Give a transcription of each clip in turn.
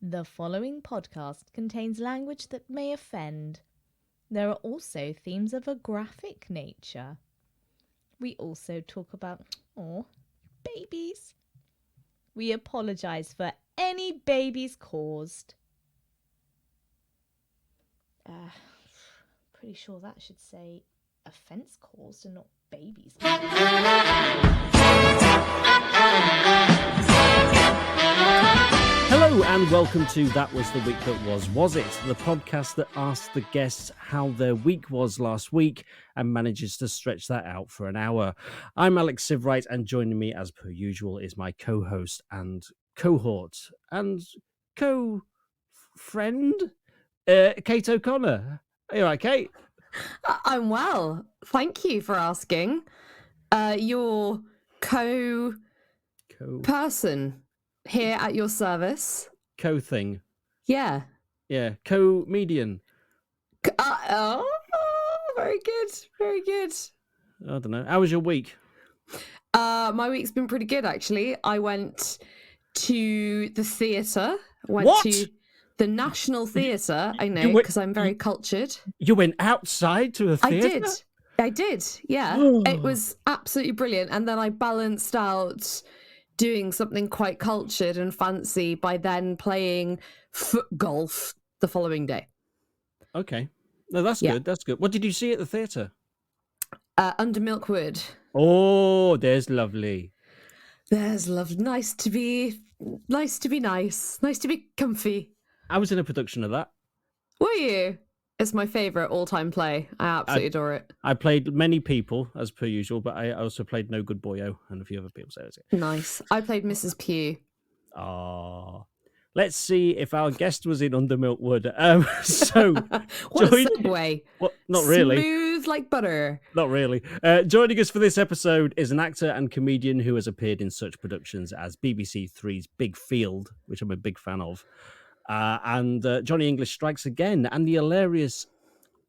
The following podcast contains language that may offend. There are also themes of a graphic nature. We also talk about, babies. We apologise for any babies caused. Pretty sure that should say offence caused and not babies. Hello and welcome to That Was the Week That Was It? The podcast that asks the guests how their week was last week and manages to stretch that out for an hour. I'm Alex Sievewright, and joining me as per usual is my co-host and cohort and co-friend, Kate O'Connor. Are you all right, Kate? I'm well. Thank you for asking. Your co-person here at your service. Co-thing. Yeah. Yeah, co-median. Very good. Very good. I don't know. How was your week? My week's been pretty good, actually. I went to the theatre. What? To the National Theatre. I know, You went- because I'm very cultured. You went outside to a theatre? I did, yeah. Oh. It was absolutely brilliant. And then I balanced out doing something quite cultured and fancy by then playing foot golf the following day. Okay. No, that's Yeah. good. That's good. What did you see at the theatre? Under Milkwood. Oh, there's lovely. There's love. Nice to be nice. Nice to be comfy. I was in a production of that. Were you? It's my favourite all-time play. I absolutely adore it. I played many people, as per usual, but I also played No Good Boyo and a few other people. So it was it. Nice. I played Mrs. Pugh. Oh. Let's see if our guest was in Under Milkwood. So, What join- a segue. well, not really. Smooth like butter. Not really. Joining us for this episode is an actor and comedian who has appeared in such productions as BBC Three's Big Field, which I'm a big fan of, and Johnny English Strikes Again, and the hilarious...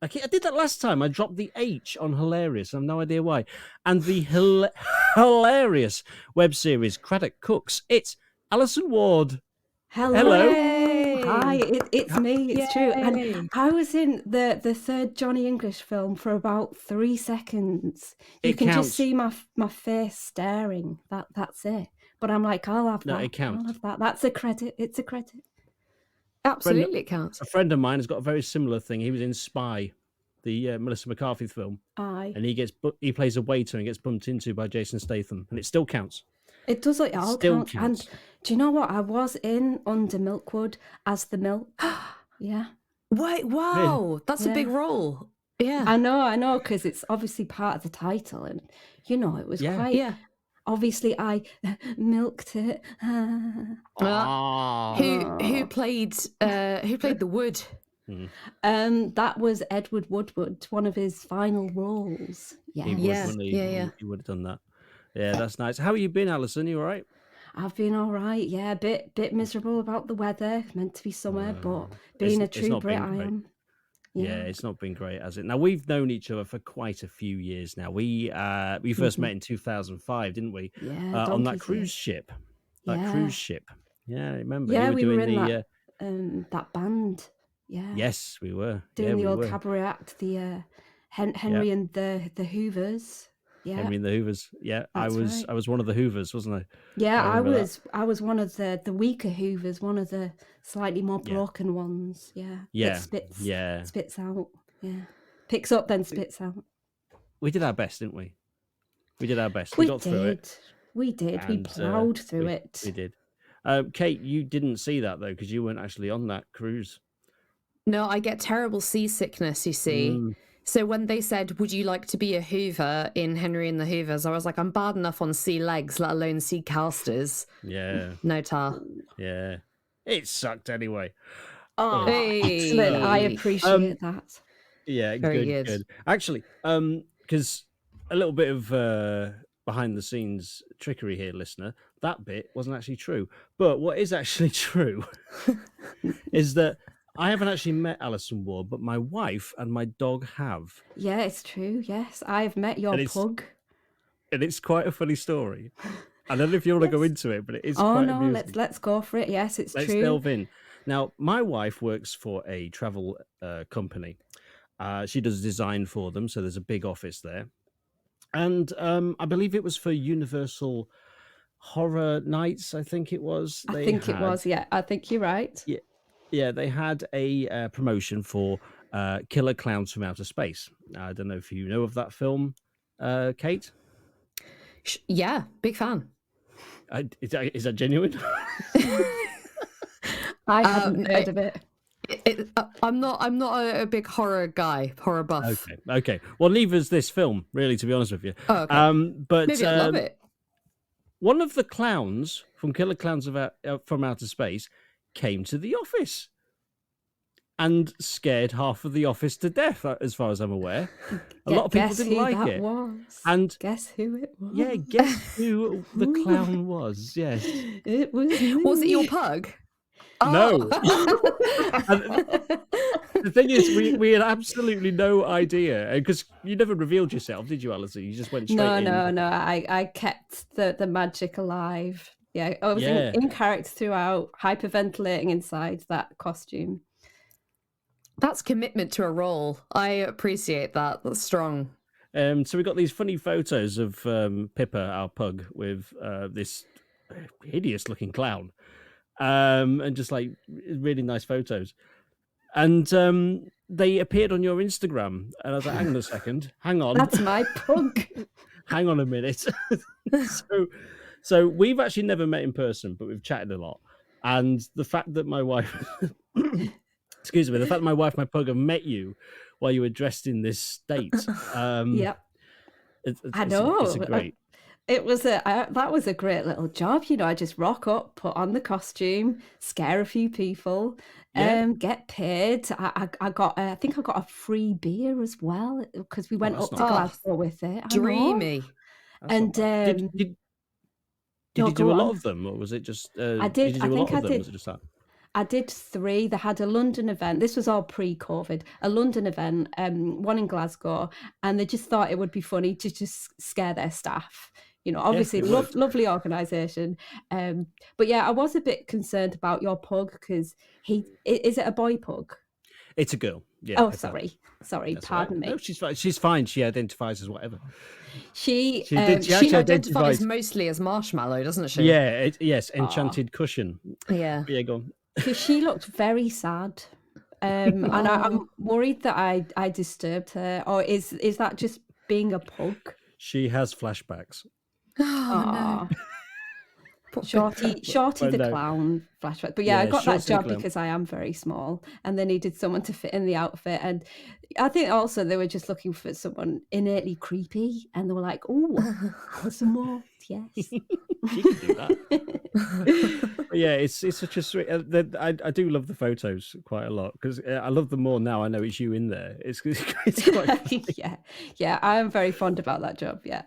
I did that last time. I dropped the H on hilarious. I have no idea why. And the hilarious web series Craddock Cooks. It's Alison Ward. Hello. Hi, it's me. It's true. Yay. And I was in the third Johnny English film for about 3 seconds. You It can counts. just see my face staring. That's it. But I'm like, I'll have No, that. it counts. I'll have that. That's a credit. It's a credit. Absolutely it counts. A friend of mine has got a very similar thing. He was in Spy, the Melissa McCarthy film, Aye. and he plays a waiter and gets bumped into by Jason Statham, and it still counts. It does. It all Still counts. counts. And do you know what? I was in Under Milkwood as the milk. Yeah. Wait, wow. That's a big Yeah. role. Yeah. I know, because it's obviously part of the title, and it was Yeah. quite. Yeah. Obviously, I milked it. Ah. Who played the wood? That was Edward Woodward, one of his final roles. Yeah. He would, Yeah, wouldn't he? yeah. He would have done that. Yeah, that's nice. How have you been, Alison? You all right? I've been all right. Yeah, bit miserable about the weather. Meant to be summer, but being it's a true not Brit, been I great. am. Yeah, it's not been great, has it? Now, we've known each other for quite a few years now. We first met in 2005, didn't we? Yeah, On that donkeys, cruise ship. That Yeah. cruise ship. Yeah, I remember. Yeah, you were we doing were in the... that band. Yeah. Yes, we were. Doing yeah, the we old were. cabaret act, the Henry and the Hoovers. Yeah. Henry and the Hoovers. Yeah, I That's was right. I was one of the Hoovers, wasn't I? Yeah, I I remember was one of the weaker Hoovers, one of the slightly more Yeah. broken ones. Yeah. Yeah, That yeah. spits out. Yeah. Picks up, then spits out. We did our best, didn't we? We did our best. We got through it. We did. We And, ploughed through we, it. We did. Kate, you didn't see that, though, because you weren't actually on that cruise. No, I get terrible seasickness, you see. So when they said, would you like to be a Hoover in Henry and the Hoovers, I was like, I'm bad enough on sea legs, let alone sea casters. Yeah, No tar. yeah. It sucked anyway. Oh, Hey. excellent. I appreciate that. Yeah, Very good, good. Actually, because a little bit of behind the scenes trickery here, listener. That bit wasn't actually true. But what is actually true is that I haven't actually met Alison Ward, but my wife and my dog have. Yeah, it's true. Yes, I've met your And it's- pug. And it's quite a funny story. I don't know if you want to go into it, but it is Oh quite no, amusing. let's go for it. Yes, it's Let's true. delve in. Now, my wife works for a travel company. She does design for them, so there's a big office there. And I believe it was for Universal Horror Nights, I think it was. I think it was, yeah. I think you're right. Yeah, they had a promotion for Killer Clowns from Outer Space. I don't know if you know of that film, Kate? Yeah, big fan. Is that genuine? I hadn't heard of it. I'm not a big horror guy, horror buff. Okay. Well, neither's this film, really, to be honest with you. Oh, okay. But maybe I love it. One of the clowns from Killer Clowns from Outer Space came to the office and scared half of the office to death, as far as I'm aware. A lot of people didn't like it. And guess who it was? Yeah, guess who the clown was? Yes, it was. Was it your pug? No. The thing is, we had absolutely no idea, because you never revealed yourself, did you, Alison? You just went straight in. No. I kept the magic alive. Yeah, I was in character throughout, hyperventilating inside that costume. That's commitment to a role. I appreciate that. That's strong. So we got these funny photos of Pippa, our pug, with this hideous-looking clown. And just like really nice photos. And they appeared on your Instagram. And I was like, hang on a second. Hang on. That's my pug. Hang on a minute. So we've actually never met in person, but we've chatted a lot. And the fact that my wife, excuse me, the fact that my wife, my pug, have met you while you were dressed in this state. Yeah. I know. It's a great. That was a great little job. I just rock up, put on the costume, scare a few people, get paid. I think I got a free beer as well, because we went up to Glasgow with it. Dreamy. And did you do a lot of them, or was it just? I did. Did you do a lot of them? Was it just that? I did 3. They had a London event. This was all pre-COVID. A London event, one in Glasgow, and they just thought it would be funny to just scare their staff. Obviously, lovely organisation. But yeah, I was a bit concerned about your pug, because is it a boy pug? It's a girl. Yeah. Oh, sorry, pardon me. No, she's fine. She's fine. She identifies as whatever. She identifies mostly as marshmallow, doesn't she? Yeah. Yes. Enchanted cushion. Yeah. Yeah. Go on. Because she looked very sad. And I'm worried that I disturbed her, or is that just being a pug? She has flashbacks. Oh, no. Shorty the clown flashback. But yeah, I got that job because I am very small, and they needed someone to fit in the outfit. And I think also they were just looking for someone innately creepy, and they were like, "Oh, Alison Ward, yes, she can do that." But yeah, it's such a sweet. I do love the photos quite a lot, because I love them more now. I know it's you in there. It's quite funny. Yeah. I am very fond about that job. Yeah.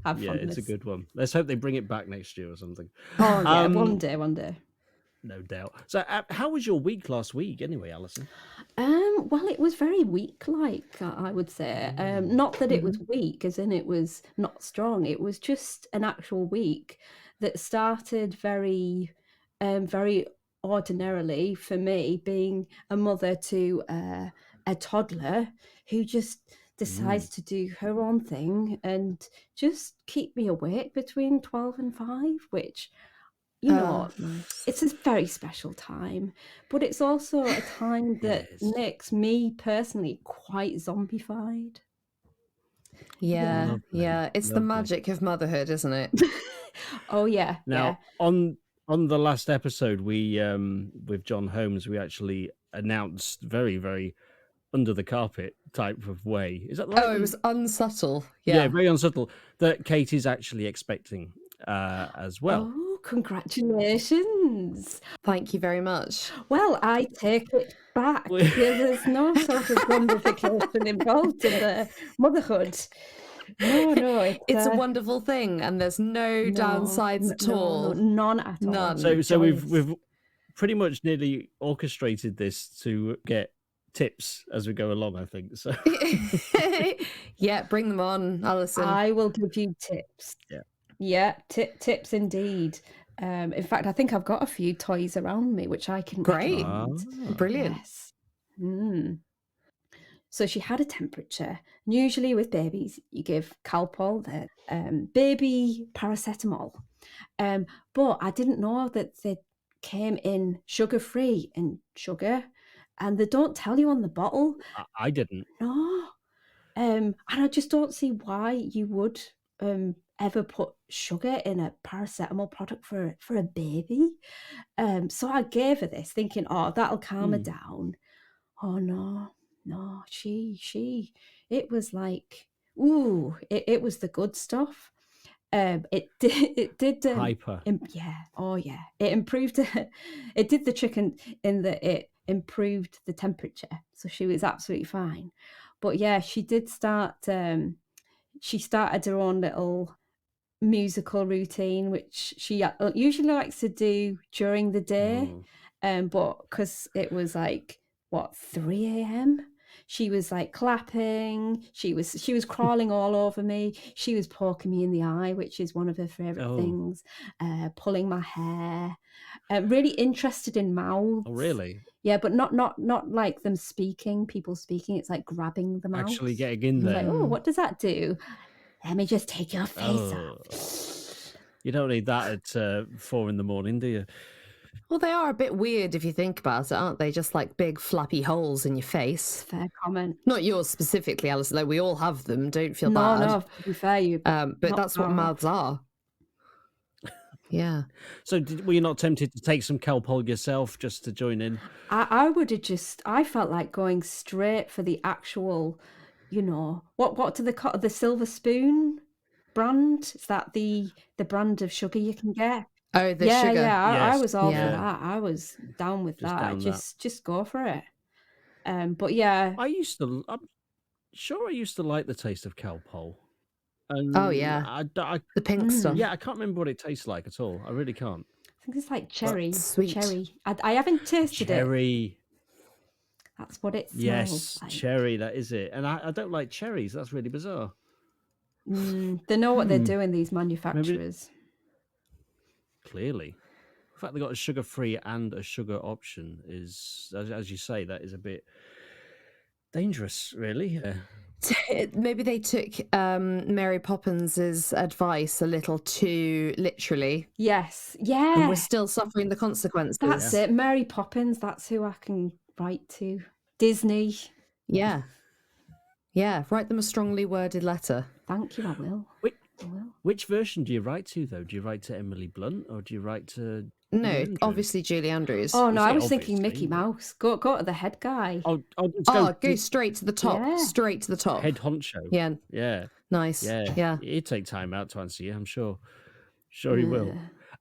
It's a good one. Let's hope they bring it back next year or something. Oh yeah, one day. No doubt. So, how was your week last week, anyway, Alison? Well, it was very week-like, I would say. Not that it was weak, as in it was not strong. It was just an actual week that started very, very ordinarily for me, being a mother to a toddler who just decides to do her own thing and just keep me awake between 12 and 5, which, nice. It's a very special time, but it's also a time that makes me personally quite zombified. Yeah. It's the magic of motherhood, isn't it? Oh yeah. Now, on the last episode, we with John Holmes, we actually announced very, very under the carpet type of way. Is that right? Oh, it was unsubtle. Yeah, very unsubtle. That Kate is actually expecting as well. Oh, congratulations. Thank you very much. Well, I take it back. There's no sort of wondification involved in the motherhood. No, it's a wonderful thing, and there's no downsides at all. None at all. None. So we've pretty much nearly orchestrated this to get tips as we go along, I think. So yeah, bring them on, Alison. I will give you tips. Yeah, tips indeed. In fact, I think I've got a few toys around me which I can Great. recommend. Brilliant. Yes. So she had a temperature. And usually with babies, you give Calpol, the baby paracetamol. But I didn't know that they came in sugar-free and sugar, and they don't tell you on the bottle. I didn't. No. And I just don't see why you would ever put sugar in a paracetamol product for a baby. So I gave her this thinking, oh, that'll calm her down. Oh no, it was like, ooh, it was the good stuff. It did Hyper. It improved. It did the trick in that it improved the temperature, so she was absolutely fine. But yeah, she did start. She started her own little musical routine, which she usually likes to do during the day. But because it was like 3 a.m. she was like clapping. She was crawling all over me. She was poking me in the eye, which is one of her favorite things. Pulling my hair. Really interested in mouths. Oh, really? Yeah, but not like them speaking, people speaking. It's like grabbing the mouth. Actually getting in there. Like, oh, what does that do? Let me just take your face off. You don't need that at 4 a.m, do you? Well, they are a bit weird if you think about it, aren't they? Just like big flappy holes in your face. Fair comment. Not yours specifically, Alison, though. We all have them. Don't feel bad. No, to be fair, you. But that's what mouths are. Yeah. So were you not tempted to take some Calpol yourself just to join in? I would have I felt like going straight for the actual, what do they call the Silver Spoon brand? Is that the brand of sugar you can get? Oh, the sugar. Yeah, I Yes. was all for that. I was down with that. Just go for it. But yeah. I'm sure I used to like the taste of Calpol. Oh yeah, the pink stuff. Yeah, I can't remember what it tastes like at all. I really can't. I think it's like cherry. Sweet. Cherry. I haven't tasted it. Cherry. That's what it smells Yes, like. cherry. That is it. And I don't like cherries. That's really bizarre. They know what they're doing, these manufacturers. Clearly. The fact they got a sugar-free and a sugar option is, as you say, that is a bit dangerous, really. Maybe they took Mary Poppins's advice a little too literally. Yes, yeah. And we're still suffering the consequences. That's it. Mary Poppins, that's who I can write to. Disney. Yeah. Yeah, write them a strongly worded letter. Thank you, I will. Which version do you write to, though? Do you write to Emily Blunt or do you write to... No, obviously Julie Andrews. Oh, no, I was thinking Mickey Mouse. Go to the head guy. Go straight to the top. Yeah. Straight to the top. Head honcho. Yeah. Yeah. Nice. Yeah. He'd take time out to answer you, I'm sure. Sure he will.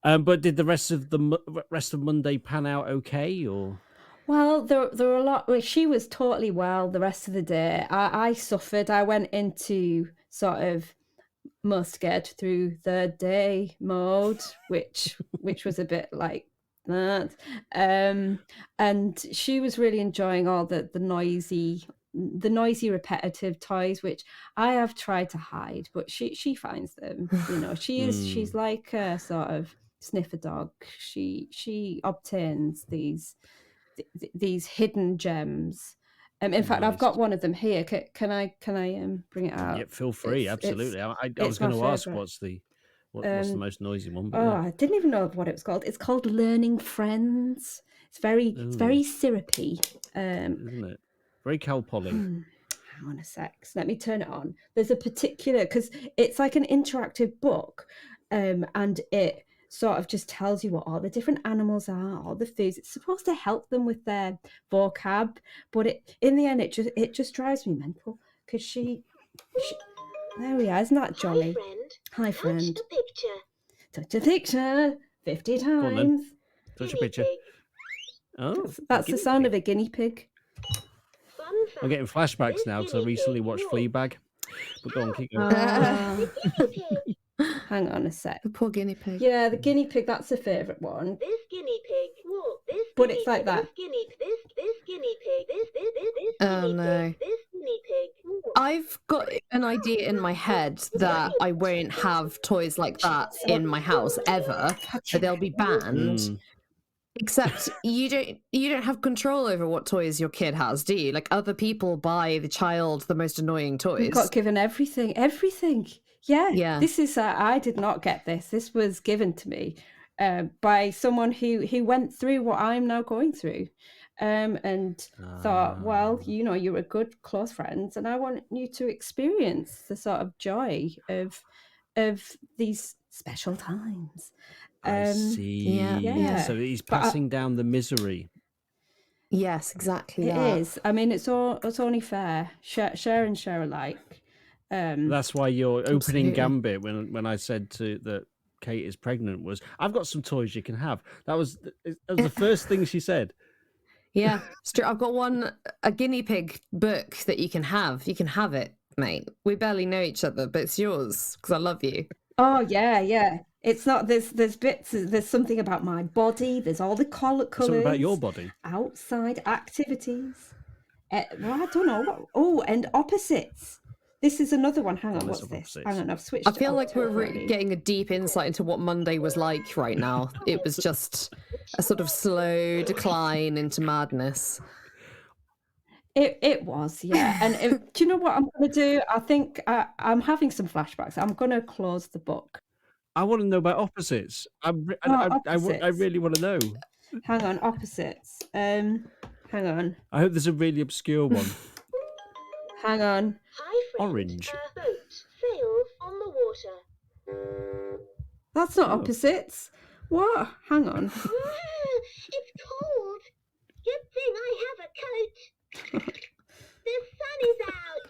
But did the rest of Monday pan out okay, or...? Well, there were a lot... Well, she was totally well the rest of the day. I suffered. I went into sort of must get through the day mode, which was a bit like that. And she was really enjoying all the noisy repetitive toys, which I have tried to hide, but she finds them. She's like a sort of sniffer dog. She obtains these hidden gems. In fact, I've got one of them here. Can I bring it out? Yeah, feel free. Absolutely. I was going to ask what's the most noisy one. But I didn't even know what it was called. It's called Learning Friends. It's very syrupy. Isn't it? Very Calpolling. Hang on a sec. So let me turn it on. There's a particular, because it's like an interactive book, and it sort of just tells you what all the different animals are, all the foods. It's supposed to help them with their vocab, but in the end, it just drives me mental, because she there we are. Isn't that jolly? Hi, friend. Touch the picture. Touch the picture 50 times. Touch a picture. Oh, that's the sound of a guinea pig. I'm getting flashbacks now because I recently watched Fleabag. But go on, keep going. Hang on a sec. The poor guinea pig. Yeah, the guinea pig, that's a favourite one. This guinea pig. Whoa, this but it's like that. This guinea pig. This guinea pig. This Oh no. This guinea guinea pig. I've got an idea in my head that I won't have toys like that in my house ever, that they'll be banned. Except you don't have control over what toys your kid has, do you? Like, other people buy the child the most annoying toys. We got given everything. Yeah. This is I did not get this. This was given to me by someone who went through what I'm now going through, and thought, well, you're a good close friend, and I want you to experience the sort of joy of these special times. I see. Yeah. So he's passing down the misery. Yes, exactly. It is. I mean, it's only fair. Share and share alike. That's why your opening gambit when I said that Kate is pregnant was, I've got some toys you can have. That was the first thing she said. Yeah, I've got a guinea pig book that you can have. You can have it, mate. We barely know each other, but it's yours because I love you. Oh yeah. It's not. There's bits. There's something about my body. There's all the colours. Something about your body. Outside activities. Well, I don't know. Oh, and opposites. This is another one. Hang on, what's this? Opposites. Hang on, I've switched. I feel like we're getting a deep insight into what Monday was like right now. It was just a sort of slow decline into madness. It was, yeah. And do you know what I'm going to do? I think I'm having some flashbacks. I'm going to close the book. I want to know about opposites. I really want to know. Hang on, opposites. Hang on. I hope there's a really obscure one. Hang on. Hi, friend. Orange. Boat sails on the water. That's not opposites. What? Hang on. It's cold. Good thing I have a coat. The sun is out.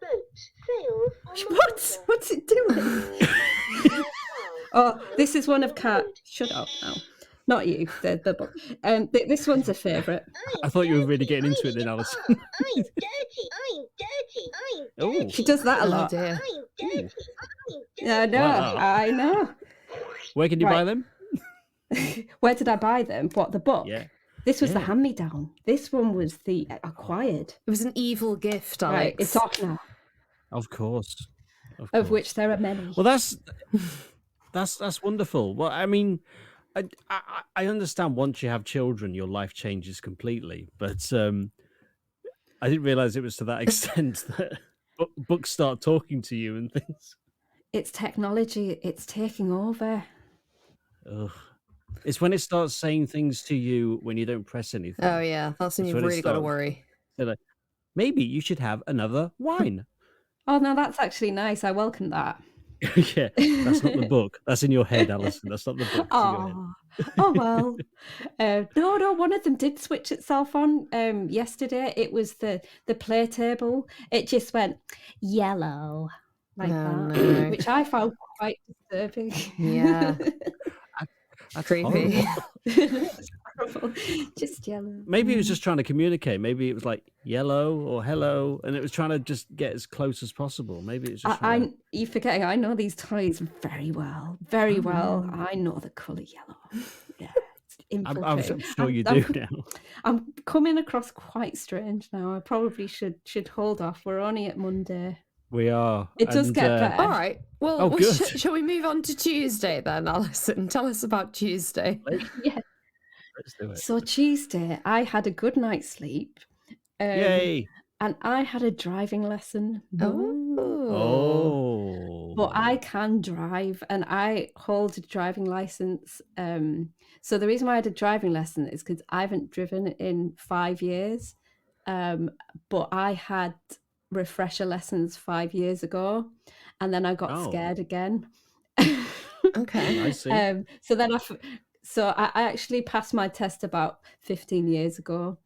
Boat sails on the water. What's it doing? Oh, this is one of Cat. Shut up now. Not you, the book. This one's a favourite. I thought you were really getting into it then, Alison. I'm dirty. I'm dirty. I'm dirty. She does that a lot. Dear. I'm dirty. I know. Wow. I know. Where can you buy them? Where did I buy them? What, the book? Yeah. This was the hand-me-down. This one was the acquired. It was an evil gift, Alex. Right, it's off now. Of course. Of which there are many. Well, that's wonderful. Well, I mean, I understand once you have children, your life changes completely. But I didn't realize it was to that extent that books start talking to you and things. It's technology. It's taking over. Ugh. It's when it starts saying things to you when you don't press anything. Oh, yeah. That's when you've really got to worry. They're like, maybe you should have another wine. Oh, no, that's actually nice. I welcome that. Yeah, that's not the book. That's in your head, Alison. That's not the book. Oh well. No, one of them did switch itself on yesterday. It was the play table. It just went yellow like that, which I found quite disturbing. Yeah. That's creepy. Horrible. Just yellow. Maybe it was just trying to communicate. Maybe it was like yellow or hello, and it was trying to just get as close as possible. Maybe it's just. You're forgetting. I know these toys very well. Very well. I know the colour yellow. Yeah. I'm sure you do now. I'm coming across quite strange now. I probably should hold off. We're only at Monday. We are. It does get better. All right. Well, shall we move on to Tuesday then, Alison? Tell us about Tuesday. Yeah. Let's do it. So Tuesday, I had a good night's sleep. Yay! And I had a driving lesson. Oh. But I can drive, and I hold a driving license. So the reason why I had a driving lesson is because I haven't driven in 5 years. But I had refresher lessons 5 years ago, and then I got scared again. Okay, I see. So I actually passed my test about 15 years ago,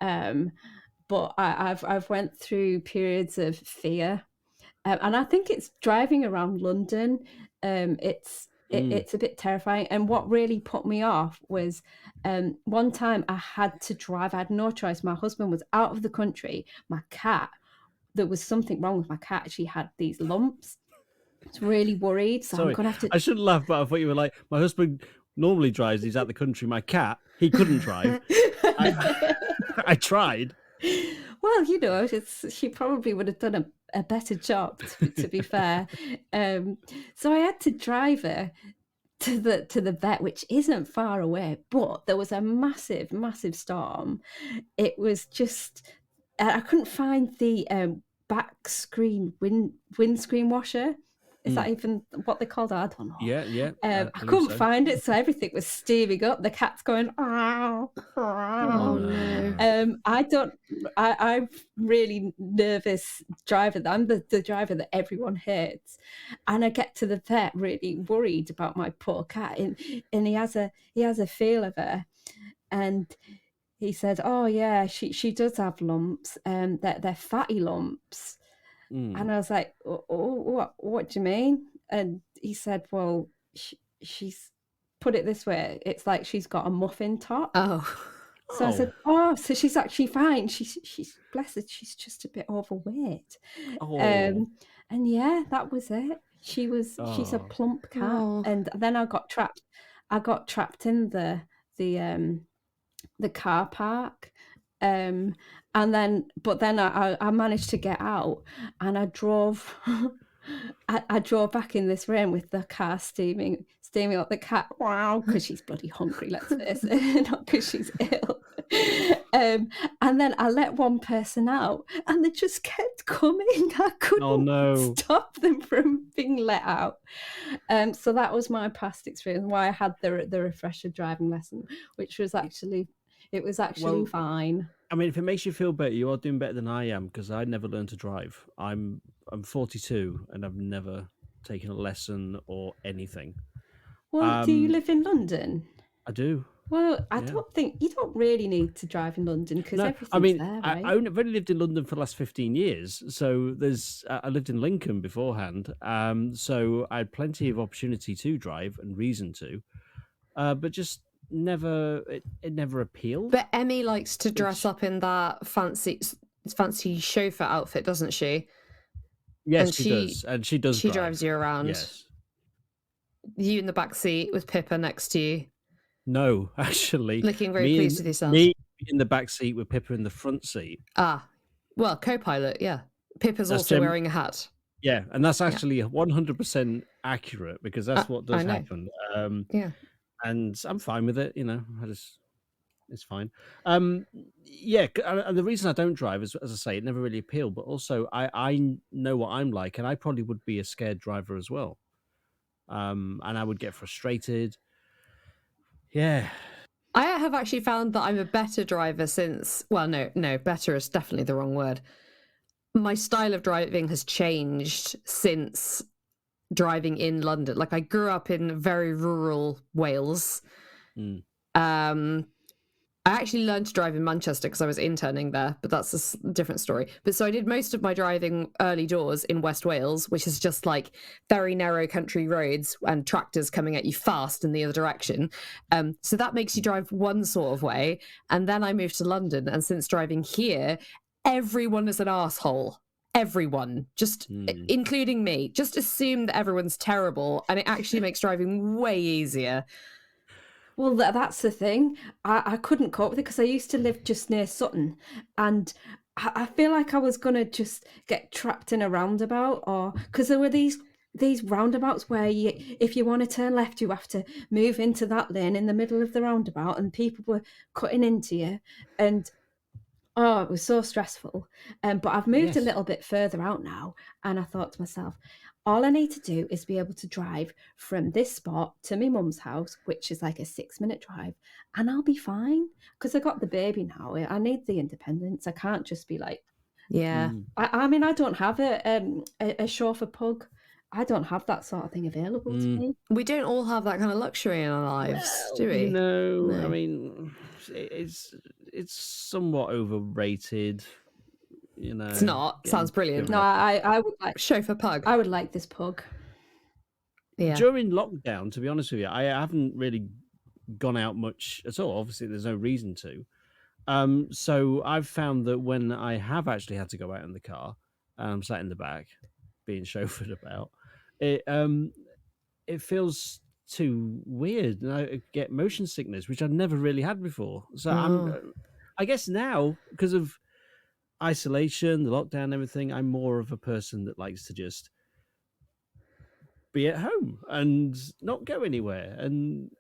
but I've went through periods of fear, and I think it's driving around London. It's a bit terrifying, and what really put me off was one time I had to drive. I had no choice. My husband was out of the country. My cat, there was something wrong with my cat. She had these lumps. I was really worried. So Sorry, I'm gonna have to. I shouldn't laugh, but I thought you were like, my husband normally drives. He's out the country. My cat, he couldn't drive. I tried. Well, she probably would have done a better job, to be fair. So I had to drive her to the vet, which isn't far away, but there was a massive storm. It was just I couldn't find the back screen windscreen washer. Is that even what they called it? I don't know. Yeah. I couldn't find it, so everything was steaming up. The cat's going. Oh no. I'm really nervous driver. I'm the driver that everyone hates, and I get to the vet really worried about my poor cat, and he has a feel of her, and he said, "Oh yeah, she does have lumps, and they're fatty lumps." And I was like, oh, what do you mean? And he said, well, she's put it this way. It's like she's got a muffin top. Oh. So I said, oh, so she's actually fine. She's blessed. She's just a bit overweight. Oh. And yeah, that was it. She's a plump cat. Oh. And then I got trapped. I got trapped in the car park. And then I managed to get out, and I drove I drove back in this rain with the car steaming up the cat. Wow, because she's bloody hungry, let's face it, not because she's ill. And then I let one person out, and they just kept coming. I couldn't stop them from being let out. So that was my past experience, why I had the refresher driving lesson, which was actually fine. I mean, if it makes you feel better, you are doing better than I am, because I never learned to drive. I'm 42 and I've never taken a lesson or anything. Well, do you live in London? I do. Well, I don't think you don't really need to drive in London, because everything's there, right? I've only lived in London for the last 15 years. So I lived in Lincoln beforehand. So I had plenty of opportunity to drive and reason to, but just it never appealed. But Emmy likes to dress up in that fancy chauffeur outfit, doesn't she? Yes, she does. And she does. She drives you around. Yes. You in the back seat with Pippa next to you. No, actually. Looking very pleased with yourself. Me in the back seat with Pippa in the front seat. Well, co-pilot, yeah. Pippa's also wearing a hat. Yeah, and that's actually 100% accurate, because that's what does happen. Yeah. And I'm fine with it, it's fine. And the reason I don't drive is, as I say, it never really appealed, but also I know what I'm like, and I probably would be a scared driver as well. And I would get frustrated. Yeah. I have actually found that I'm a better driver since, well, no, better is definitely the wrong word. My style of driving has changed since driving in London. Like, I grew up in very rural Wales. I actually learned to drive in Manchester because I was interning there, but that's a different story. But so I did most of my driving early doors in West Wales, which is just like very narrow country roads and tractors coming at you fast in the other direction. So that makes you drive one sort of way. And then I moved to London, and since driving here, everyone is an arsehole. Everyone, just including me, just assume that everyone's terrible, and it actually makes driving way easier. Well, that's the thing. I couldn't cope with it because I used to live just near Sutton, and I feel like I was going to just get trapped in a roundabout, or because there were these roundabouts where if you want to turn left, you have to move into that lane in the middle of the roundabout, and people were cutting into you, and it was so stressful. But I've moved a little bit further out now, and I thought to myself, all I need to do is be able to drive from this spot to my mum's house, which is like a 6-minute drive, and I'll be fine because I got the baby now. I need the independence. I can't just be like, I mean, I don't have a chauffeur pug. I don't have that sort of thing available to me. We don't all have that kind of luxury in our lives, do we? No, I mean, it's somewhat overrated. It's not. Sounds brilliant. No, I would like chauffeur pug. I would like this pug. Yeah. During lockdown, to be honest with you, I haven't really gone out much at all. Obviously, there's no reason to. So I've found that when I have actually had to go out in the car, and I'm sat in the back, being chauffeured about, it feels too weird, and I get motion sickness, which I've never really had before. So I guess now, because of isolation, the lockdown, and everything, I'm more of a person that likes to just be at home and not go anywhere, and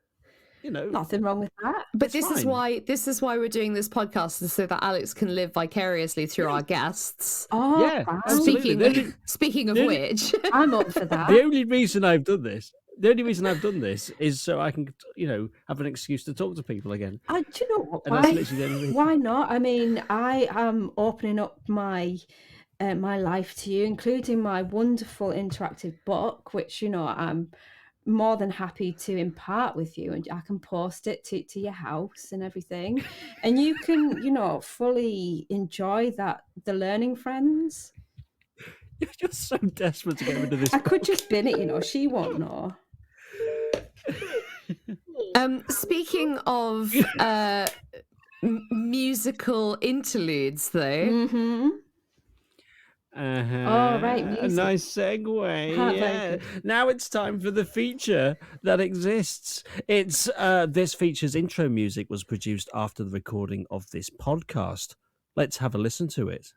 Nothing wrong with that. But It's this is fine. why we're doing this podcast, is so that Alex can live vicariously through our guests. Oh, Yeah, wow. absolutely. Speaking of the- which, I'm up for that. The only reason I've done this is so I can, have an excuse to talk to people again. Do you know what? And that's literally the only reason. Why not? I mean, I am opening up my life to you, including my wonderful interactive book, which I'm more than happy to impart with you, and I can post it to your house and everything, and you can fully enjoy the learning friends. You're just so desperate to get rid of this. I could just bin it, she won't know. speaking of musical interludes, though. Mm-hmm. Oh, right, A music. nice segue. Very Yeah. good. Now it's time for the feature that exists. It's this feature's intro music was produced after the recording of this podcast. Let's have a listen to it.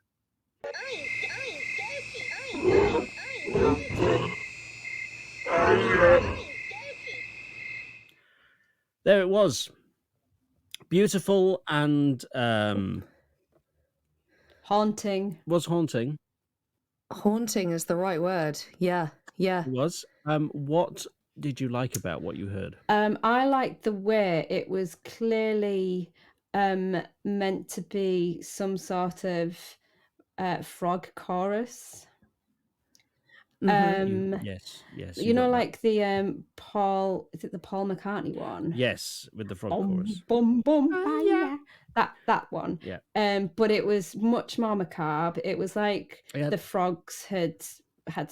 There it was. Beautiful and Haunting. was haunting. Haunting is the right word. Yeah. It was. What did you like about what you heard? I liked the way it was clearly meant to be some sort of frog chorus. Yes. You know, got that. like the Paul, is it the Paul McCartney one? Yes, with the frog Bum, chorus. bum, bum, Oh, yeah. That one. Yeah. But it was much more macabre. It was like Yeah. the frogs had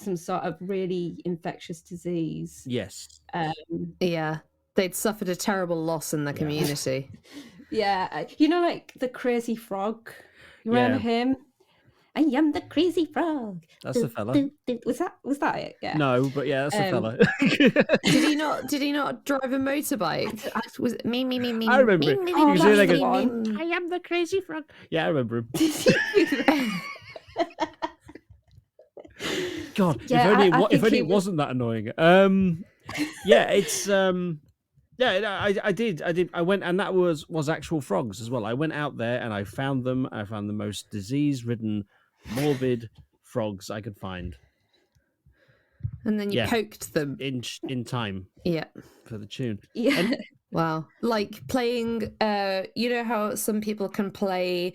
some sort of really infectious disease. Yes. Yeah. They'd suffered a terrible loss in the Yeah. community. Yeah, like the crazy frog. You remember him? I am the crazy frog. That's the fella. Was that it? Yeah. No, but yeah, that's the fella. Did he not drive a motorbike? Was it me? I remember it. me, You Oh, can see that's like the a, one. I am the crazy frog. Yeah, I remember him. God, Yeah, I if only think it wasn't that annoying. Yeah, it's I did. I went, and that was actual frogs as well. I went out there and I found them. I found the most disease-ridden, morbid frogs I could find And then you Yeah. poked them. in time Yeah. for the tune. Yeah. Wow. Like playing, you know how some people can play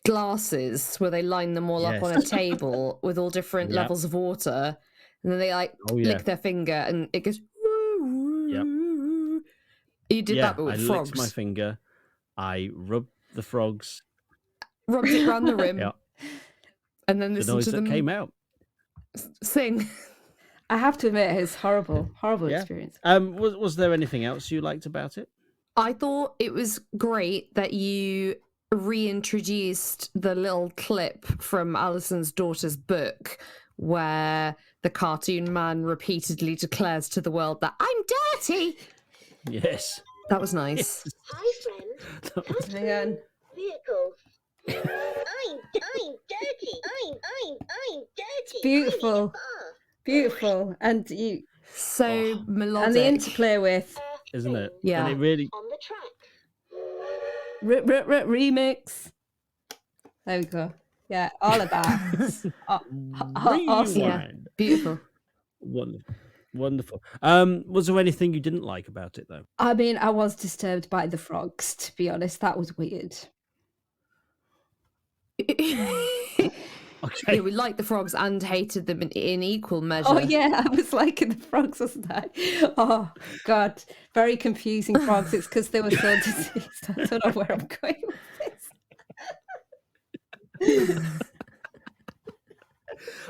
glasses where they line them all up on a Yes. table with all different Yep. levels of water, and then they Oh yeah, lick their finger and it goes. Yep. You did yeah. that, but I with licked frogs. my finger. I rubbed the frogs. Rubbed it round the rim, Yeah, and then the listened noise to that them came out. sing. I have to admit, it's horrible Yeah. experience. Was there anything else you liked about it? I thought it was great that you reintroduced the little clip from Alison's daughter's book where the cartoon man repeatedly declares to the world that I'm dirty. Yes. That was nice. Hi, friend. Hang on. Vehicles. I'm dirty. I'm dirty. Beautiful. I need a bath. Beautiful. And you So melodic. and the interplay with Isn't it? Yeah. And it really. On the track. remix. There we go. Yeah, all of that. Awesome. Yeah. Rewind. Beautiful. Wonderful. Was there anything you didn't like about it though? I mean, I was disturbed by the frogs, to be honest. That was weird. Okay. Yeah, we liked the frogs and hated them in equal measure. Oh yeah, I was liking the frogs, wasn't I? Oh God, very confusing frogs. It's because they were so diseased. I don't know where I'm going with this.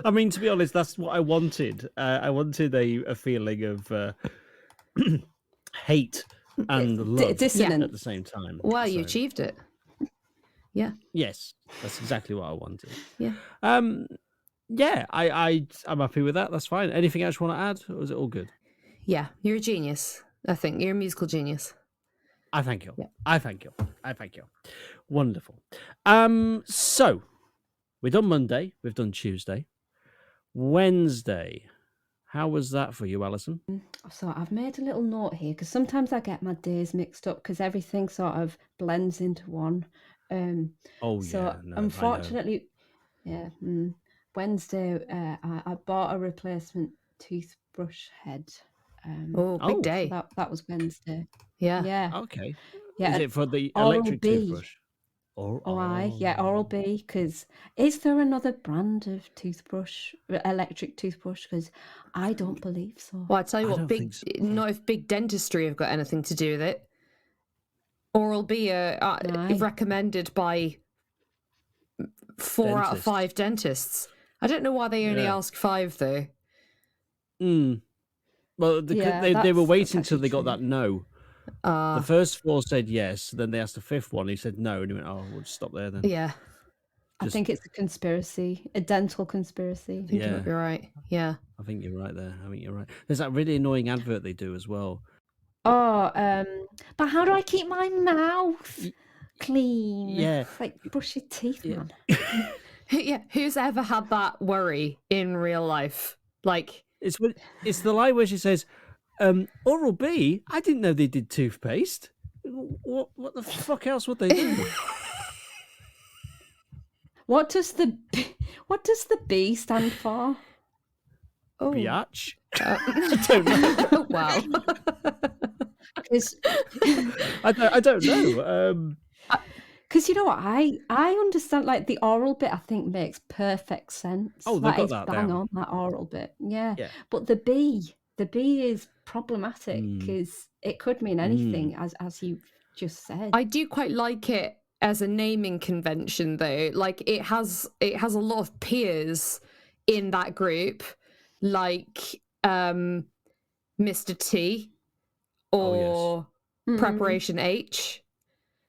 I mean, to be honest, that's what I wanted. I wanted a feeling of hate and love dissonance. at the same time. Well, you So, achieved it. Yeah. Yes, that's exactly what I wanted. Yeah. Yeah, I'm happy with that. That's fine. Anything else you want to add, or is it all good? Yeah, you're a genius. I think you're a musical genius. I thank you. Yeah. I thank you. Wonderful. So We've done Monday. We've done Tuesday. Wednesday. How was that for you, Alison? So I've made a little note here because sometimes I get my days mixed up because everything sort of blends into one. Unfortunately, Wednesday I bought a replacement toothbrush head. Big day. So that was Wednesday. Yeah. Yeah. Okay. Yeah. Is it for the Oral-B. electric toothbrush? Oral-B. Because is there another brand of electric toothbrush? Because I don't believe so. Well, I tell you I what, don't think so. not if big dentistry have got anything to do with it. Oral-B are recommended by 4 out of 5 dentists. I don't know why they only ask 5 though. Well, they were waiting till they got that no. The first 4 said yes, then they asked the 5th one. He said no, and he went, "Oh, we'll just stop there then." Yeah. I think it's a conspiracy, a dental conspiracy. I think you might be right. Yeah. I think you're right there. There's that really annoying advert they do as well. But how do I keep my mouth clean? Yeah. Like, brush your teeth, man. Yeah. Who's ever had that worry in real life? Like, it's the line where she says, Oral-B, I didn't know they did toothpaste. What the fuck else would they do? What does the B stand for? oh, Biatch? I don't know. Wow. I don't know. Because you know what, I understand, like, the oral bit I think makes perfect sense. Oh, they got is that bang down. on, that oral bit. Yeah. But the B is problematic because it could mean anything, as you just said. I do quite like it as a naming convention though. Like, it has a lot of peers in that group, like Mr. T or Preparation H.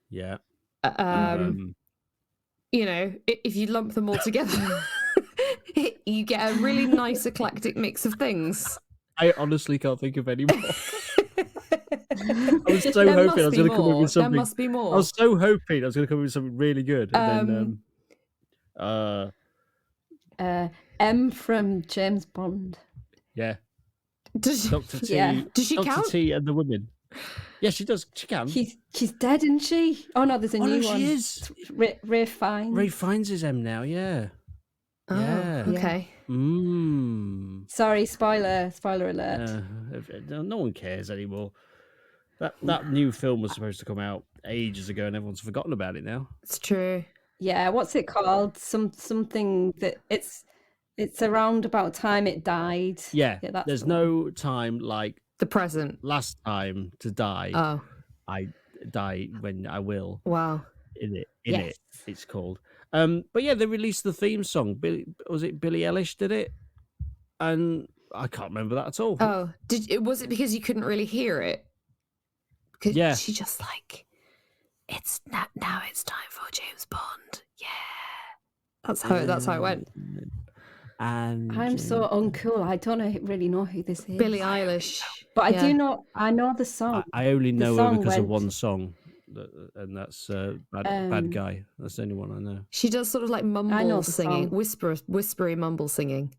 Yeah. You know, if you lump them all together, you get a really nice eclectic mix of things. I honestly can't think of any more. I was so hoping I was going to come up with something. There must be more. I was so hoping I was going to come up with something really good. And then, M from James Bond. Yeah. Does Dr. T. Yeah. Does she Dr. count? T and the women. Yeah, she does. She can. She's dead, isn't she? Oh no, there's a new one. She is. Ray Fiennes. Ray Fiennes is M now. Yeah. Oh, Yeah. okay. Sorry, spoiler alert. No one cares anymore. That new film was supposed to come out ages ago, and everyone's forgotten about it now. It's true. Yeah, what's it called? Something that it's around about time it died. Yeah, that's there's no time like The present. last time to die. Oh, I die when I will. wow. It's called. But yeah, they released the theme song. Was it Billie Eilish did it? And I can't remember that at all. Oh, was it because you couldn't really hear it? Because she just like, it's now it's time for James Bond. Yeah, that's how it went. And I'm so uncool. I don't really know who this is. Billie Eilish. But I do know. I know the song. I only know her because of one went- song, and that's Bad Guy. That's the only one I know. She does sort of like I know mumble the singing, song. whispery mumble singing.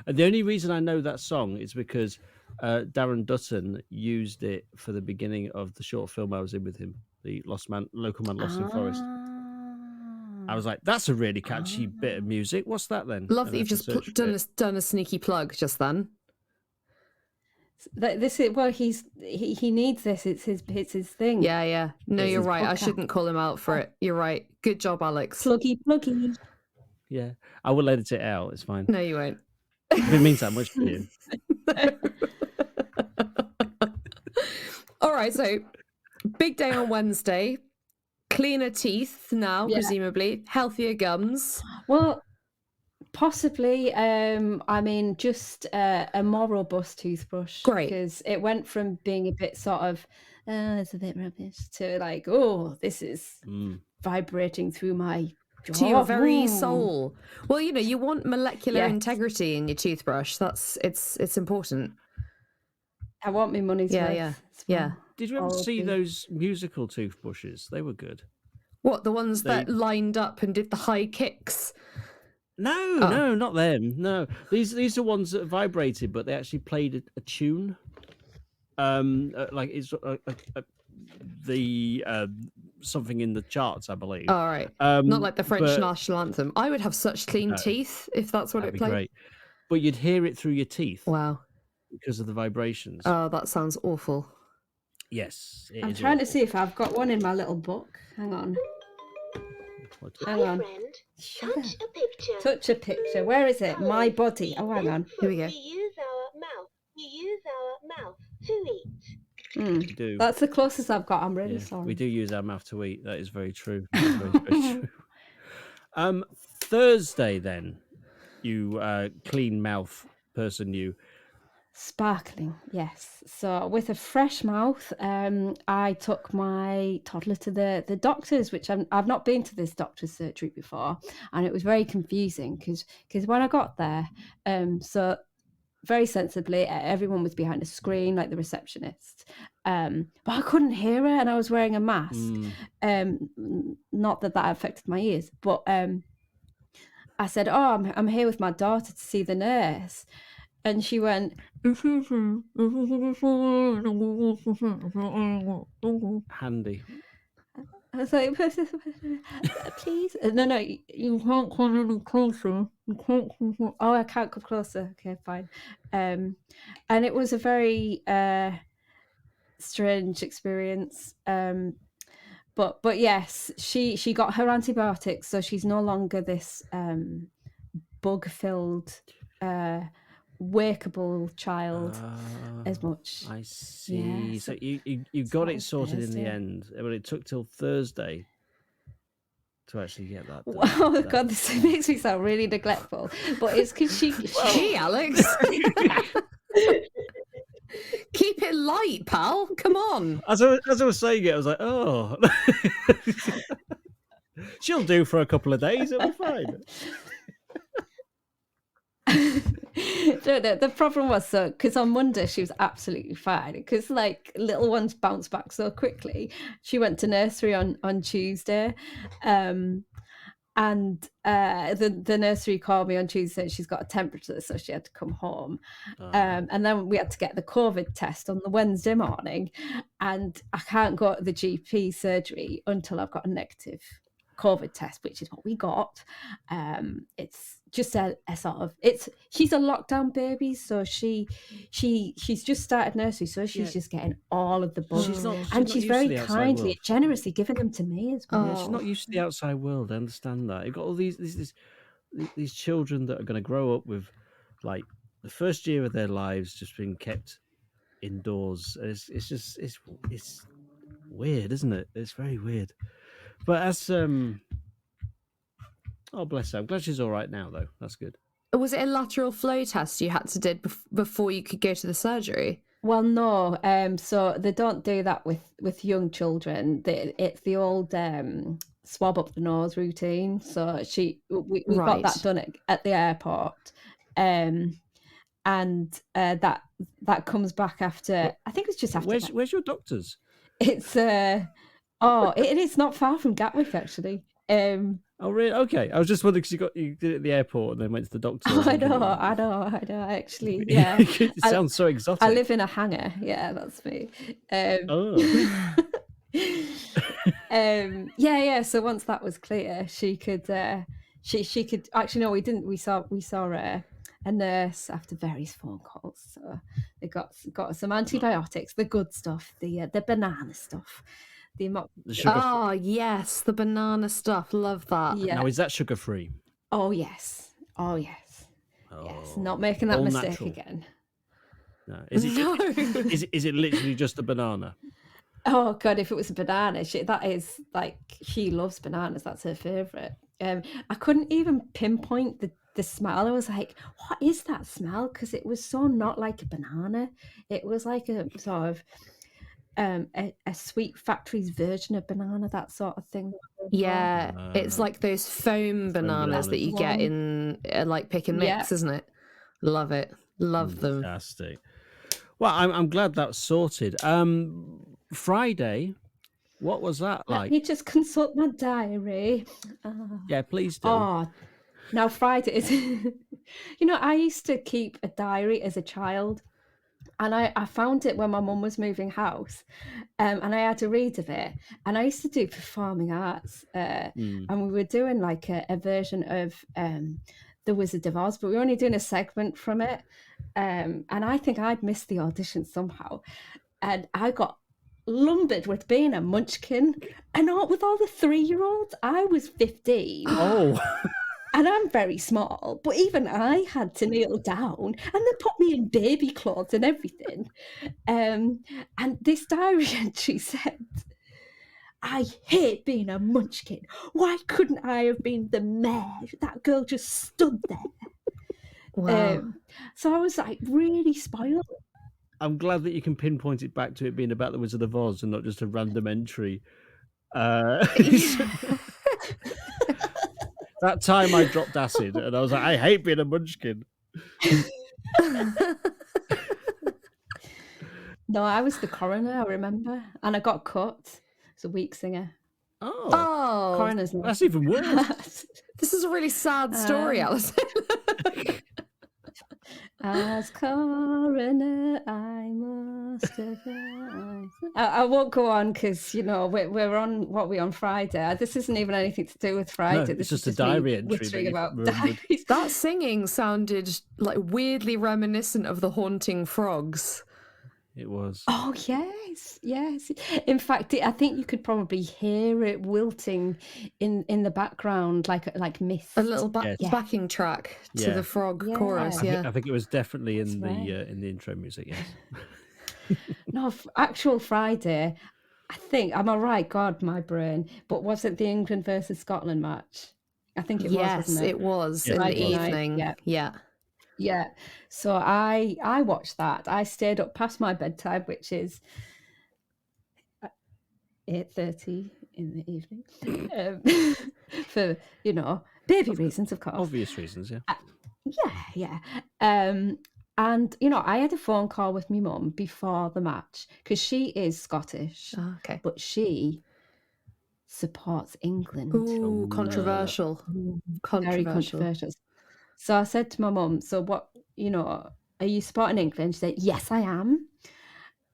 And the only reason I know that song is because Darren Dutton used it for the beginning of the short film I was in with him, the Local Man Lost in Forest. I was like, that's a really catchy bit of music. What's that then? Love And that I you've had to just search done a sneaky plug just then. This is he needs this. It's his thing. Yeah. No, It's you're his right. I podcast. shouldn't call him out for it. You're right. Good job, Alex. Pluggy. Yeah, I will edit it out. It's fine. No, you won't. If it means that much to you. All right, so big day on Wednesday. Cleaner teeth now, presumably. Healthier gums. Well, possibly. I mean, just a more robust toothbrush. Great. Because it went from being a bit sort of, it's a bit rubbish, to like, oh, this is vibrating through my jaw. To your very Ooh. soul. Well, you know, you want molecular Yes. integrity in your toothbrush. It's important. I want my money's worth. Yeah. as well. Did you ever see Oral-B. those musical toothbrushes? They were good. What, the ones that lined up and did the high kicks? No, not them. No, these are ones that vibrated, but they actually played a tune. Like it's the something in the charts, I believe. All right, not like the French national anthem. I would have such clean teeth if that's what it played. Great. But you'd hear it through your teeth. Wow. Because of the vibrations. Oh, that sounds awful. Yes. I'm trying to see if I've got one in my little book. Hang on. Hang on. Touch a picture. Touch a picture. Where is it? My body. Oh, hang on. Here we go. We use our mouth. We use our mouth to eat. We do. That's the closest I've got. I'm really sorry. We do use our mouth to eat. That is very true. That's very true. Thursday, then, you clean mouth person, you. Sparkling, yes. So with a fresh mouth, I took my toddler to the doctors, which I've not been to this doctor's surgery before, and it was very confusing because when I got there, so very sensibly, everyone was behind a screen, like the receptionist, but I couldn't hear her, and I was wearing a mask. Not that affected my ears, but I said, "Oh, I'm here with my daughter to see the nurse." And she went, handy. I was like, please. No, you can't come any closer. You can't come closer. Oh, I can't come closer. Okay, fine. And it was a very strange experience. But yes, she got her antibiotics, so she's no longer this bug-filled workable child as much. I see. Yeah, so you got it sorted in the end, but it took till Thursday to actually get that done. Oh God, this makes me sound really neglectful, but it's because Gee, Alex. Keep it light, pal. Come on. As I was saying it, I was like, oh. She'll do for a couple of days, it'll be fine. No, the problem was because on Monday she was absolutely fine because like little ones bounce back so quickly. She went to nursery on Tuesday, and the nursery called me on Tuesday. She's got a temperature, so she had to come home. And then we had to get the COVID test on the Wednesday morning, and I can't go to the GP surgery until I've got a negative COVID test, which is what we got. It's just a sort of she's a lockdown baby, so she's just started nursery, so she's just getting all of the bugs, she's very kindly, generously giving them to me as well. Yeah, she's not used to the outside world. I understand that. You've got all these children that are going to grow up with like the first year of their lives just being kept indoors. It's weird, isn't it? It's very weird. But as oh bless her, I'm glad she's all right now though. That's good. Was it a lateral flow test you had to do before you could go to the surgery? Well, no. So they don't do that with young children. It's the old swab up the nose routine. So we got that done at the airport, and that comes back after. I think it's just after. Where's your doctor's? It's it is not far from Gatwick actually. Oh really? Okay. I was just wondering because you did it at the airport and then went to the doctor. I know. Actually, yeah. It sounds so exotic. I live in a hangar. Yeah, that's me. Yeah. So once that was clear, she could. She could. Actually, no, we didn't. We saw a nurse after various phone calls. So they got some antibiotics, the good stuff, the banana stuff. Oh yes, the banana stuff. Love that. Yeah. Now is that sugar free? Oh yes. Yes. Not making that mistake natural. Again. No. Is it literally just a banana? Oh God, if it was a banana, that is like she loves bananas. That's her favourite. I couldn't even pinpoint the smell. I was like, what is that smell? Because it was so not like a banana. It was like a sort of a sweet factory's version of banana, that sort of thing. Yeah, it's like those foam bananas that you get in like pick and mix, isn't it? Love it. Love them. Fantastic. Well, I'm glad that's sorted. Friday, What was that Let like? me just consult my diary. Yeah, please do. Oh, now Fridays. I used to keep a diary as a child, and I found it when my mum was moving house, and I had a read of it. And I used to do performing arts, and we were doing like a version of The Wizard of Oz, but we were only doing a segment from it. And I think I'd missed the audition somehow, and I got lumbered with being a munchkin, and with all the 3-year-olds. I was 15. Oh, And I'm very small, but even I had to kneel down, and they put me in baby clothes and everything. And this diary entry said, "I hate being a munchkin. Why couldn't I have been the mayor? That girl just stood there." Wow. So I was like really spoiled. I'm glad that you can pinpoint it back to it being about the Wizard of Oz and not just a random entry. That time I dropped acid and I was like, I hate being a munchkin. No, I was the coroner, I remember. And I got cut. It's a weak singer. Oh, Coroner's that's even worse. This is a really sad story, Alison. As coroner, I must have. I won't go on because we're on Friday. This isn't even anything to do with Friday. No, This it's just is a me diary entry that wittering you've about remembered. diaries. That singing sounded like weirdly reminiscent of the haunting frogs. It was. Oh yes. In fact, I think you could probably hear it wilting in the background, like mist. A little Yes. backing track to Yeah. the frog Yeah. chorus. I think it was definitely in That's in the intro music. Yes. No, actual Friday. I think, am I right? God, my brain. But was it the England versus Scotland match? I think it was, Yes, wasn't it? it was Yes, in it the was. evening. Yeah. Yeah. Yeah. So I watched that. I stayed up past my bedtime, which is 8:30 in the evening, for baby reasons, of course. Obvious reasons, yeah. Yeah. And I had a phone call with my mum before the match because she is Scottish, Oh, okay. but she supports England. Ooh, controversial. Very controversial. So I said to my mum, "So what? Are you supporting England?" She said, "Yes, I am."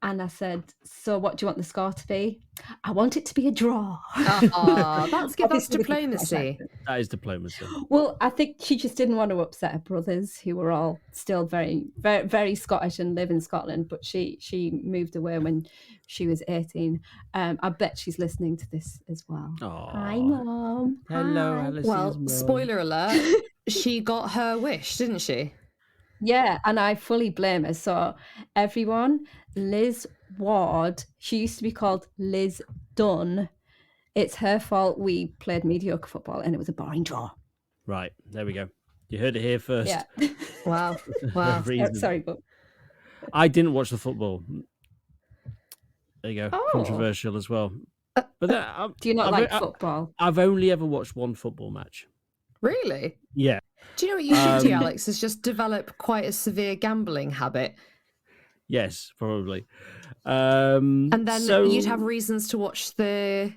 And I said, "So what do you want the score to be?" "I want it to be a draw." Oh, that's good. That's Obviously with the Scottish diplomacy. accent. That is diplomacy. Well, I think she just didn't want to upset her brothers, who were all still very, very, very Scottish and live in Scotland. But she moved away when she was 18. I bet she's listening to this as well. Aw. Hi, Mum. Hello, Hi. Alison's Well, mum. spoiler alert, she got her wish, didn't she? Yeah, and I fully blame her. So everyone, Liz Ward, she used to be called Liz Dunn. It's her fault we played mediocre football and it was a boring draw. Right, there we go. You heard it here first. Yeah. Wow. No Wow. reason. Sorry, but I didn't watch the football. There you go. Oh. Controversial as well. But do you not like football? I've only ever watched one football match. Really? Yeah. Do you know what you should do, Alex? Is just develop quite a severe gambling habit. Yes, probably. And then so... you'd have reasons to watch the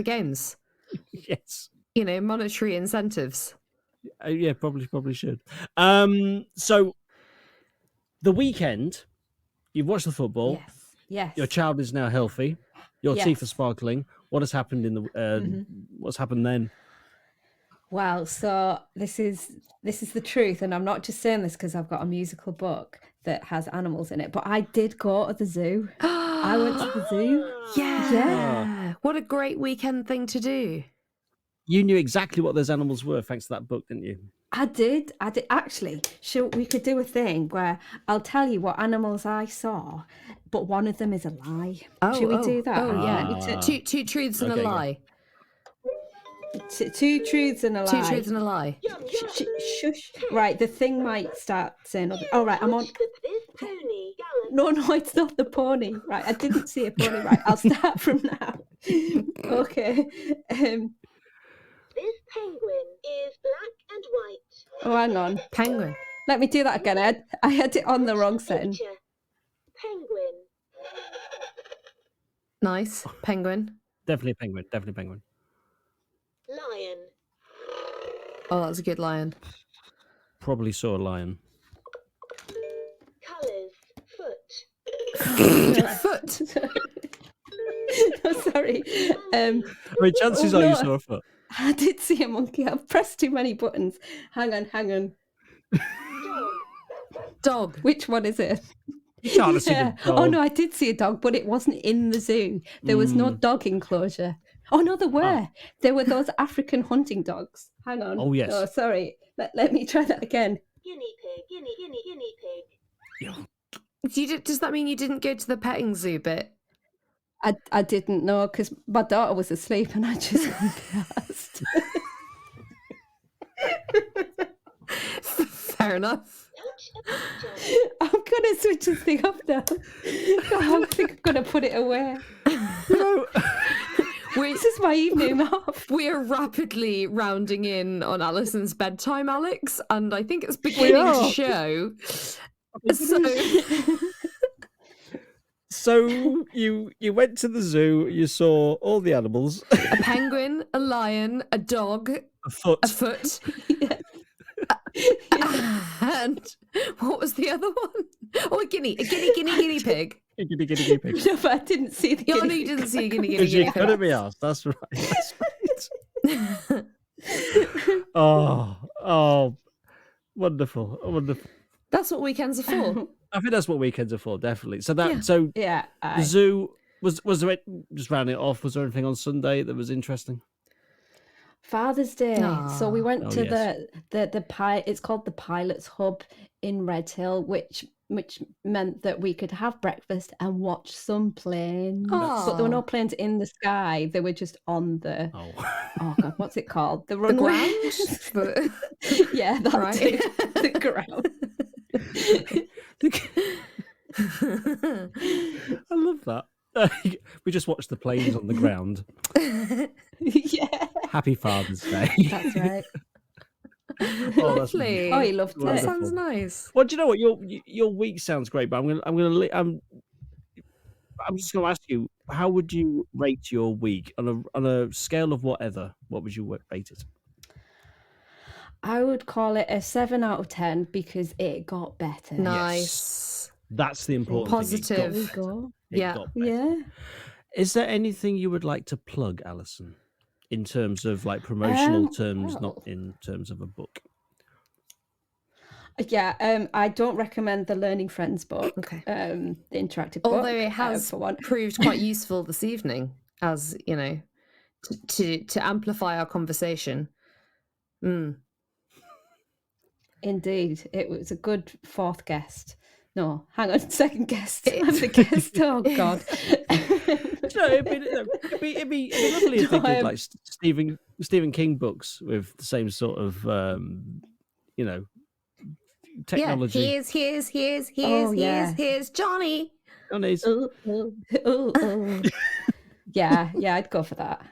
games. Yes. Monetary incentives. Yeah, probably should. So the weekend, you've watched the football. Yes. Your child is now healthy. Your Yes. teeth are sparkling. What has happened in the? What's happened then? Well, so this is the truth, and I'm not just saying this because I've got a musical book that has animals in it, but I did go to the zoo. I went to the zoo. Yeah. What a great weekend thing to do. You knew exactly what those animals were thanks to that book, didn't you? I did. Actually, we could do a thing where I'll tell you what animals I saw, but one of them is a lie. Should we do that? Oh, yeah. Two truths and a Okay, go. lie. Two truths and a lie. Two truths and a lie. Shush. Right, the thing might start saying, "Oh, right, I'm on." This pony gallant. No, it's not the pony. Right, I didn't see a pony. Right, I'll start from now. Okay. This penguin is black and white. Oh, hang on. Penguin. Let me do that again. I had it on the wrong setting. Picture. Penguin. Nice. Penguin. Definitely penguin. Definitely penguin. Lion. Oh, that's a good lion. Probably saw a lion. Colours. Foot. Foot. No, sorry. I mean, chances Oh, are you no. saw a foot. I did see a monkey. I've pressed too many buttons. Hang on. Dog. Which one is it? You can't have seen a Oh dog. no, I did see a dog, but it wasn't in the zoo. There was no dog enclosure. Oh no, there were. There were those African hunting dogs. Hang on. Oh, yes. Oh, sorry. Let me try that again. Guinea pig. Guinea pig. Does that mean you didn't go to the petting zoo bit? I didn't know because my daughter was asleep and I just went past. Fair enough. I'm gonna switch this thing off now. I think I'm gonna put it away. This is my evening off. We are rapidly rounding in on Alison's bedtime, Alex, and I think it's beginning to show. So you went to the zoo, you saw all the animals. A penguin, a lion, a dog, A foot. a foot, and what was the other one? Oh, a guinea pig. Guinea pig. No, but I didn't see the. Oh, no, guinea you didn't see a guinea Because you pig. couldn't be asked. That's right. That's right. Oh, wonderful. That's what weekends are for. I think that's what weekends are for, definitely. So that, Yeah. so Yeah. the zoo was there? Just rounding it off. Was there anything on Sunday that was interesting? Father's Day. So we went Oh, to yes. the it's called the Pilots Hub in Redhill, which meant that we could have breakfast and watch some planes. But there were no planes in the sky. They were just on the Oh, God, what's it called? The The runway. ground. Yeah, that's Right. it. The ground. I love that. We just watched the planes on the ground. Yeah, Happy Father's Day. that's right. Oh, that's Lovely. Oh, he loved That Wonderful. it. sounds nice. Well, do you know what your week sounds great, but I'm just going to ask you, how would you rate your week on a scale of whatever? What would you rate it? I would call it a 7 out of 10 because it got better. Nice. That's the important Positive. thing. There we go. It Yeah. got better. Yeah. Is there anything you would like to plug, Alison, in terms of like promotional terms, not well. in terms of a book? Yeah, I don't recommend the Learning Friends book, Okay. the interactive book. Although it has for one. proved quite useful this evening, as you know, to amplify our conversation. Indeed, it was a good fourth guest. No, hang on, second guest. I'm the guest. Oh God. No, it'd be lovely if they No, did like Stephen King books with the same sort of technology. Yeah, here's Johnny. On his- Ooh. Yeah, I'd go for that.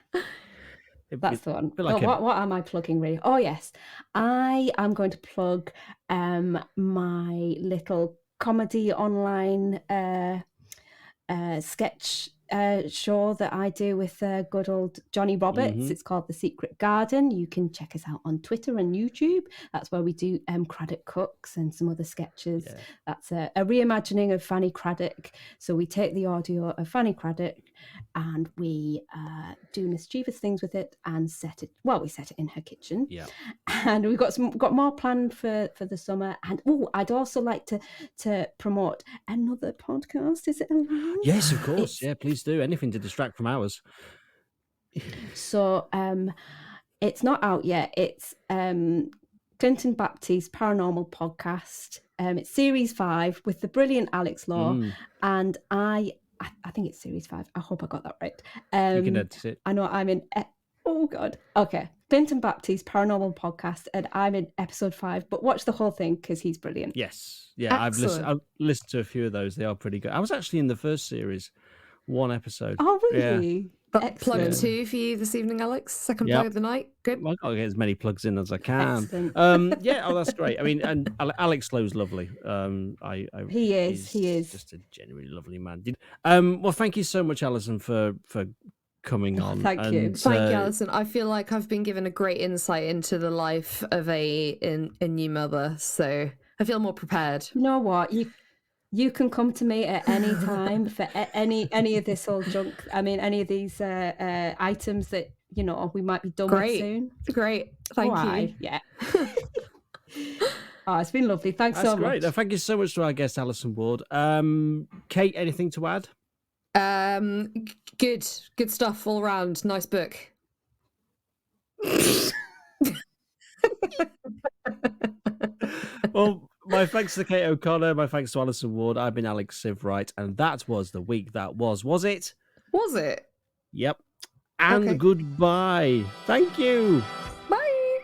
That's the one. bit like What am I plugging really? Oh yes, I am going to plug my little comedy online sketch show that I do with good old Johnny Roberts. Mhm. It's called The Secret Garden. You can check us out on Twitter and YouTube. That's where we do Craddock Cooks and some other sketches. Yeah. That's a reimagining of Fanny Craddock. So we take the audio of Fanny Craddock and we do mischievous things with it and we set it in her kitchen. Yeah. And we've got more planned for the summer. And I'd also like to promote another podcast. Is it allowed? Yes, of course. It's- Yeah, please do. Anything to distract from ours. So it's not out yet. It's Clinton Baptiste Paranormal Podcast. It's series 5 with the brilliant Alex Law, and I think it's series 5. I hope I got that right. You can edit it. I know I'm in. Oh God. Okay, Clinton Baptiste Paranormal Podcast, and I'm in episode 5. But watch the whole thing because he's brilliant. Yes. Yeah, Excellent. I've listened to a few of those. They are pretty good. I was actually in the first series, one episode. Oh Yeah. really? Plug Excellent. 2 for you this evening, Alex. Second Yep. plug of the night. Good. Well, I've got to get as many plugs in as I can. Excellent. Yeah, that's great. I mean, and Alex Lowe's lovely. He is. He's just a genuinely lovely man. Well, thank you so much, Alison, for coming on. Thank you. Thank you, Alison. I feel like I've been given a great insight into the life of a new mother, so I feel more prepared. You know what? You can come to me at any time for any of this old junk. I mean, any of these items that we might be done with soon. Great. Thank you. Yeah. Oh, it's been lovely. Thanks That's so great. much. Thank you so much to our guest, Alison Ward. Kate, anything to add? Good stuff all around. Nice book. Well, my thanks to Kate O'Connor. My thanks to Alison Ward. I've been Alex Sievewright, and that was the week that was. Was it? Was it? Yep. And Okay. goodbye. Thank you. Bye.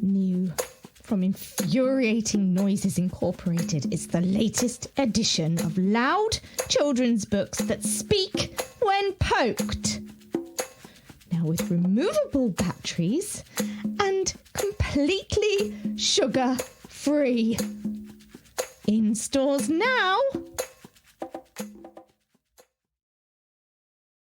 New from Infuriating Noises Incorporated is the latest edition of loud children's books that speak when poked. Now with removable batteries and completely sugar-free. In stores now.